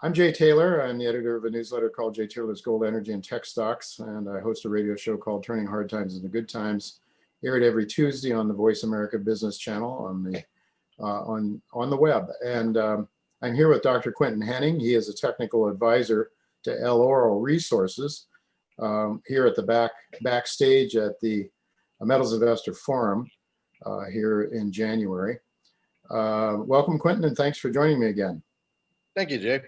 I'm Jay Taylor. I'm the editor of a newsletter called Jay Taylor's Gold, Energy, and Tech Stocks, and I host a radio show called Turning Hard Times into Good Times, aired every Tuesday on the Voice America Business Channel on the web. And I'm here with Dr. Quinton Hennigh. He is a technical advisor to Eloro Resources here at the backstage at the Metals Investor Forum here in January. Welcome, Quinton, and thanks for joining me again. Thank you, Jay.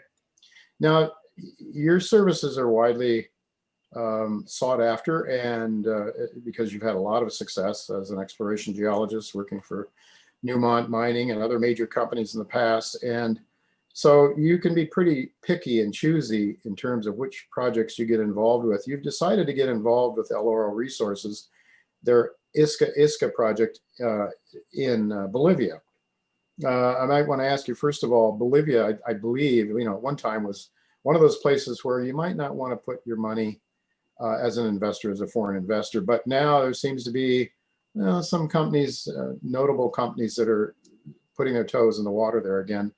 Now, your services are widely sought after, and because you've had a lot of success as an exploration geologist working for Newmont Mining and other major companies in the past. And so you can be pretty picky and choosy in terms of which projects you get involved with. You've decided to get involved with Eloro Resources, their Iska Iska project in Bolivia. I might want to ask you, first of all, Bolivia, I believe, at one time was one of those places where you might not want to put your money as an investor, as a foreign investor. But now there seems to be some companies, notable companies that are putting their toes in the water there again.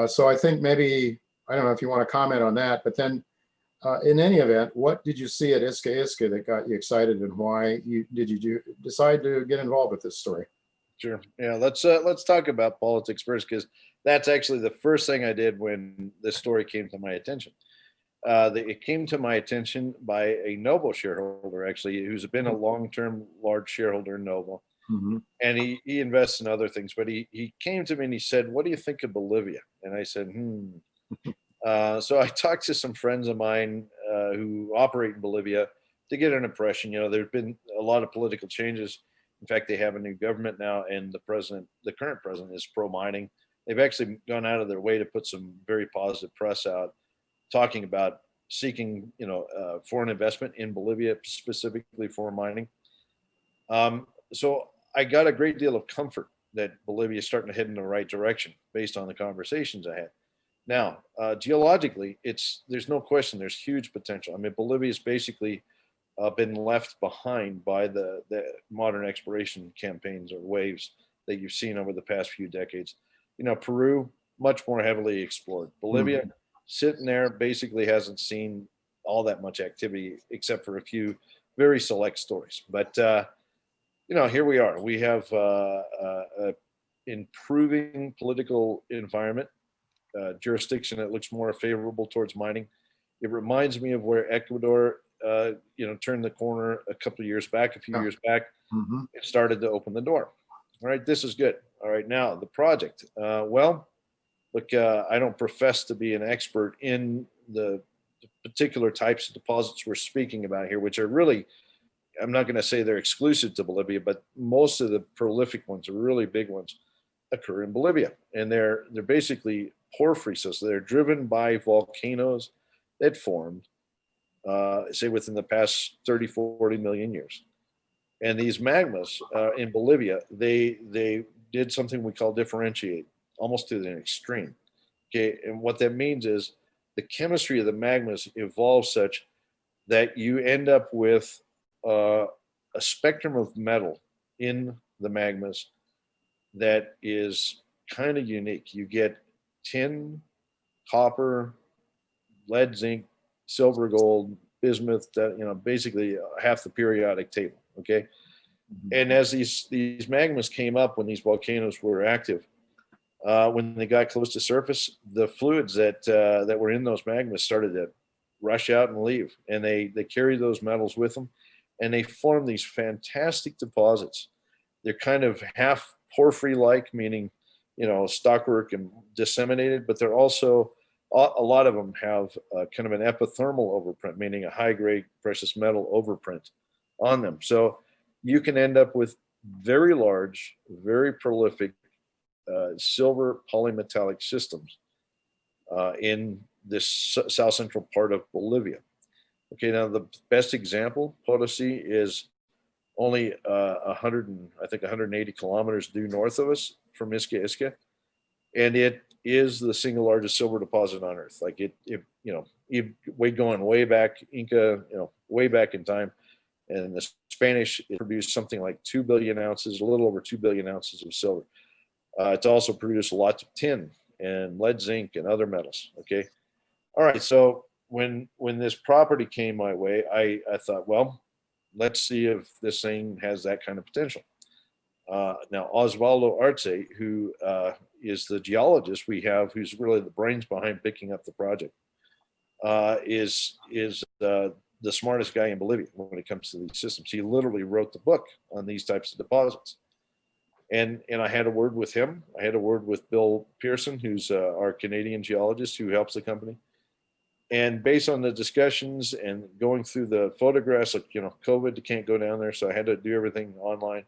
So I think maybe, I don't know if you want to comment on that, but then in any event, what did you see at Iska Iska that got you excited, and why did you decide to get involved with this story? Sure. Yeah, let's talk about politics first, because that's actually the first thing I did when this story came to my attention. It came to my attention by a Noble shareholder, actually, who's been a long-term large shareholder in Noble. Mm-hmm. And he invests in other things, but he came to me and he said, "What do you think of Bolivia?" And I said, So I talked to some friends of mine who operate in Bolivia to get an impression. There's been a lot of political changes. In fact, they have a new government now, and the current president is pro-mining. They've actually gone out of their way to put some very positive press out, talking about seeking, foreign investment in Bolivia, specifically for mining. So I got a great deal of comfort that Bolivia is starting to head in the right direction based on the conversations I had. Now, geologically, there's no question there's huge potential. I mean, Bolivia is basically been left behind by the modern exploration campaigns or waves that you've seen over the past few decades. Peru, much more heavily explored. Bolivia, sitting there, basically hasn't seen all that much activity except for a few very select stories. But, here we are. We have a improving political environment, jurisdiction that looks more favorable towards mining. It reminds me of where Ecuador turned the corner a few years back, It started to open the door. All right, this is good. All right, now the project. Look, I don't profess to be an expert in the particular types of deposits we're speaking about here, which are really, I'm not going to say they're exclusive to Bolivia, but most of the prolific ones, the really big ones, occur in Bolivia, and they're basically porphyry systems. So they're driven by volcanoes that formed say within the past 30, 40 million years. And these magmas in Bolivia, they did something we call differentiate, almost to an extreme. Okay, and what that means is the chemistry of the magmas evolves such that you end up with a spectrum of metal in the magmas that is kind of unique. You get tin, copper, lead, zinc, silver, gold, bismuth, basically half the periodic table. Okay. And as these magmas came up when these volcanoes were active, when they got close to surface, the fluids that were in those magmas started to rush out and leave, and they carry those metals with them, and they form these fantastic deposits. They're kind of half porphyry-like, meaning stockwork and disseminated, but they're also, a lot of them have kind of an epithermal overprint, meaning a high-grade precious metal overprint on them. So you can end up with very large, very prolific silver polymetallic systems in this south central part of Bolivia. Okay, now the best example, Potosi, is only 180 kilometers due north of us from Iska Iska, and it is the single largest silver deposit on Earth. Like we're going way back, Inca, way back in time, and the Spanish produced something like 2 billion ounces, a little over 2 billion ounces of silver. It's also produced lots of tin and lead, zinc, and other metals. Okay. All right. So when this property came my way, I thought, well, let's see if this thing has that kind of potential. Now, Osvaldo Arce, who is the geologist we have, who's really the brains behind picking up the project, is the smartest guy in Bolivia when it comes to these systems. He literally wrote the book on these types of deposits. And I had a word with him. I had a word with Bill Pearson, who's our Canadian geologist who helps the company. And based on the discussions and going through the photographs, like, COVID, you can't go down there. So I had to do everything online.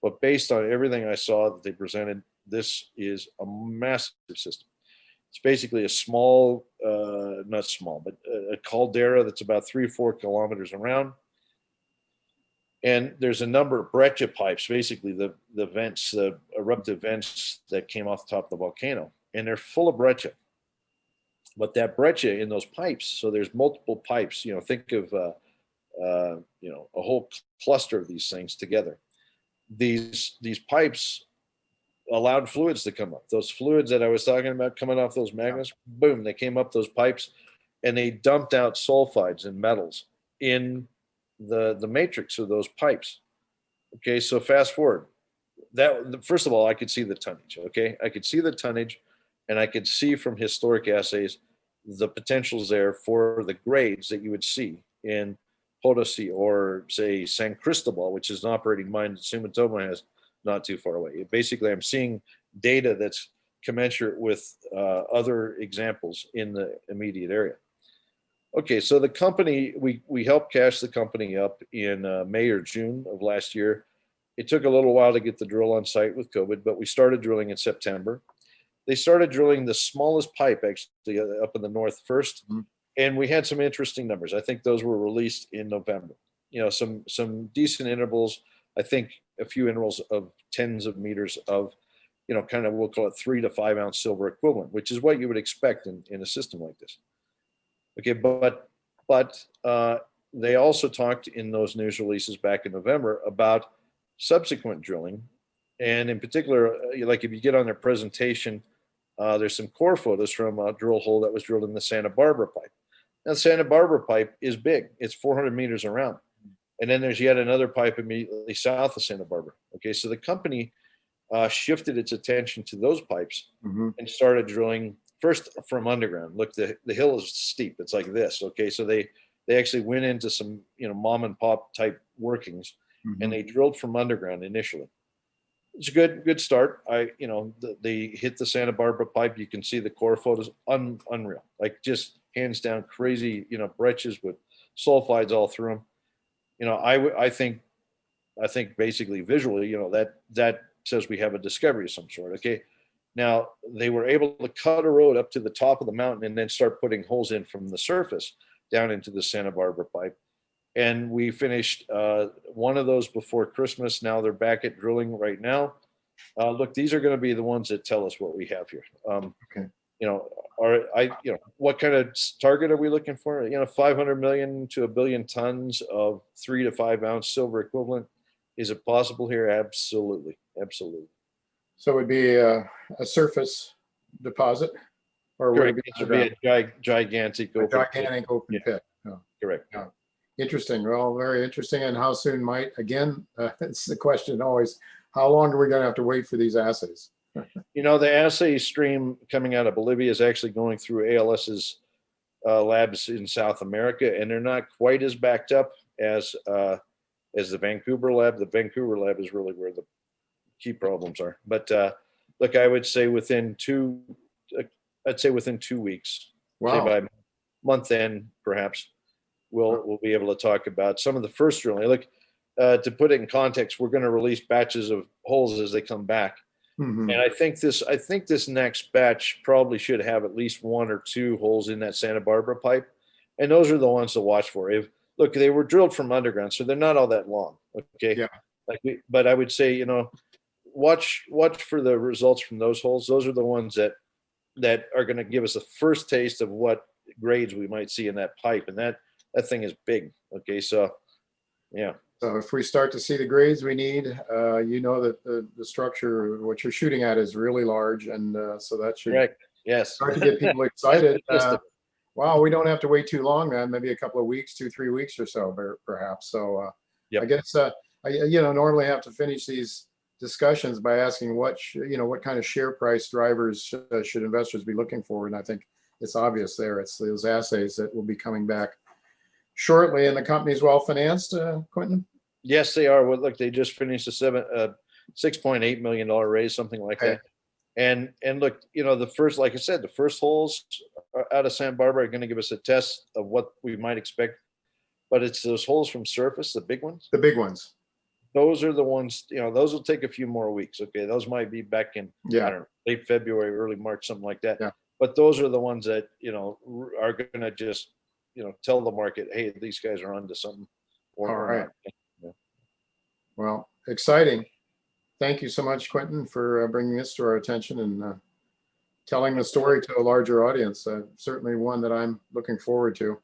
But based on everything I saw that they presented, this is a massive system. It's basically a small, not small, but a caldera that's about 3 or 4 kilometers around. And there's a number of breccia pipes, basically the vents, the eruptive vents that came off the top of the volcano. And they're full of breccia. But that breccia in those pipes, so there's multiple pipes, think of, a whole cluster of these things together. These pipes allowed fluids to come up. Those fluids that I was talking about coming off those magnets, boom, they came up those pipes and they dumped out sulfides and metals in the matrix of those pipes. Okay, so fast forward. That, first of all, I could see the tonnage. Okay, I could see the tonnage, and I could see from historic assays the potentials there for the grades that you would see in Potosi or say San Cristobal, which is an operating mine that Sumitomo has not too far away. Basically, I'm seeing data that's commensurate with other examples in the immediate area. Okay, so the company, we helped cash the company up in May or June of last year. It took a little while to get the drill on site with COVID, but we started drilling in September. They started drilling the smallest pipe actually up in the north first, and we had some interesting numbers. I think those were released in November. Some decent intervals. I think a few intervals of tens of meters of, kind of, we'll call it 3 to 5 ounce silver equivalent, which is what you would expect in a system like this. Okay, but they also talked in those news releases back in November about subsequent drilling, and in particular, like if you get on their presentation, there's some core photos from a drill hole that was drilled in the Santa Barbara pipe. Now, the Santa Barbara pipe is big; it's 400 meters around, and then there's yet another pipe immediately south of Santa Barbara. Okay, so the company shifted its attention to those pipes and started drilling first from underground. Look, the hill is steep. It's like this. Okay, so they actually went into some mom and pop type workings, and they drilled from underground initially. It's a good start. They hit the Santa Barbara pipe. You can see the core photos, unreal, like just hands down crazy. Breccias with sulfides all through them. I think basically visually, that says we have a discovery of some sort. Okay. Now, they were able to cut a road up to the top of the mountain and then start putting holes in from the surface down into the Santa Barbara pipe. And we finished one of those before Christmas. Now they're back at drilling right now. Look, these are going to be the ones that tell us what we have here. Okay. What kind of target are we looking for? 500 million to 1 billion tons of 3 to 5 ounce silver equivalent. Is it possible here? Absolutely. Absolutely. So it would be a surface deposit, or would Correct. It would be a gigantic open pit. Oh, correct. Yeah. Interesting. Well, very interesting. And how soon might, again, it's the question always, how long are we going to have to wait for these assays? The assay stream coming out of Bolivia is actually going through ALS's labs in South America, and they're not quite as backed up as the Vancouver lab. The Vancouver lab is really where the key problems are. But look, I would say within 2 weeks, Wow. say by month end, perhaps, we'll be able to talk about some of the first drilling. Look, to put it in context, we're going to release batches of holes as they come back. And I think this next batch probably should have at least 1 or 2 holes in that Santa Barbara pipe, and those are the ones to watch for. Look, they were drilled from underground, so they're not all that long. Okay, yeah. But I would say watch for the results from those holes. Those are the ones that are going to give us the first taste of what grades we might see in that pipe, and that thing is big. Okay, so yeah. So if we start to see the grades we need, that the structure, what you're shooting at, is really large, and so that should Yes. start to get people excited. Just a- Wow, we don't have to wait too long, man. Maybe a couple of weeks, 2, 3 weeks or so, perhaps. So Yep. I guess I normally have to finish these discussions by asking what kind of share price drivers should investors be looking for, and I think it's obvious there. It's those assays that will be coming back shortly, and the company's well financed, Quinton. Yes, they are. Well, look, they just finished a $6.8 million raise, something like Okay. that. And look, like I said, the first holes out of Santa Barbara are going to give us a test of what we might expect. But it's those holes from surface, the big ones. The big ones. Those are the ones, those will take a few more weeks. Okay. Those might be back in, I don't know, late February, early March, something like that. Yeah. But those are the ones that, are going to just, tell the market, hey, these guys are onto something. All right. Not. Yeah. Well, exciting. Thank you so much, Quinton, for bringing this to our attention and telling the story to a larger audience. Certainly one that I'm looking forward to.